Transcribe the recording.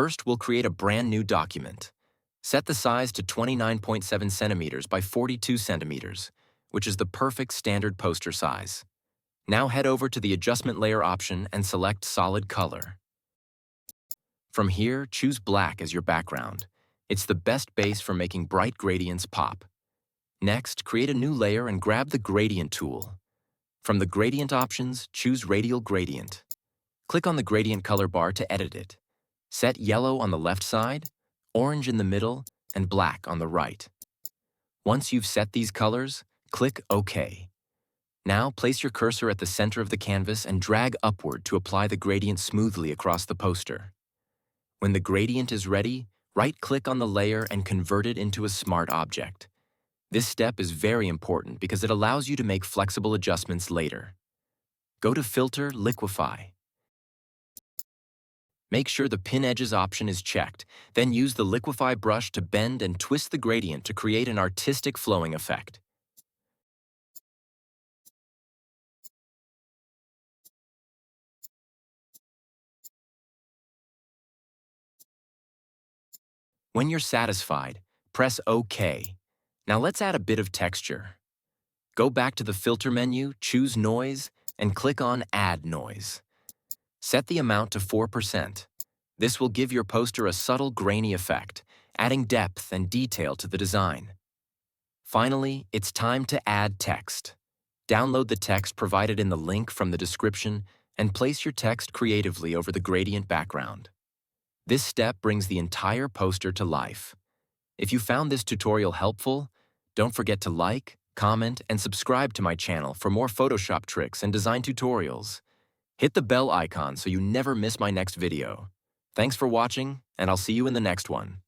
First, we'll create a brand new document. Set the size to 29.7 centimeters by 42 centimeters, which is the perfect standard poster size. Now head over to the adjustment layer option and select solid color. From here, choose black as your background. It's the best base for making bright gradients pop. Next, create a new layer and grab the gradient tool. From the gradient options, choose radial gradient. Click on the gradient color bar to edit it. Set yellow on the left side, orange in the middle, and black on the right. Once you've set these colors, click OK. Now place your cursor at the center of the canvas and drag upward to apply the gradient smoothly across the poster. When the gradient is ready, right-click on the layer and convert it into a smart object. This step is very important because it allows you to make flexible adjustments later. Go to Filter, Liquify. Make sure the Pin Edges option is checked, then use the Liquify brush to bend and twist the gradient to create an artistic flowing effect. When you're satisfied, press OK. Now let's add a bit of texture. Go back to the Filter menu, choose Noise, and click on Add Noise. Set the amount to 4%. This will give your poster a subtle grainy effect, adding depth and detail to the design. Finally, it's time to add text. Download the text provided in the link from the description and place your text creatively over the gradient background. This step brings the entire poster to life. If you found this tutorial helpful, don't forget to like, comment, and subscribe to my channel for more Photoshop tricks and design tutorials. Hit the bell icon so you never miss my next video. Thanks for watching, and I'll see you in the next one.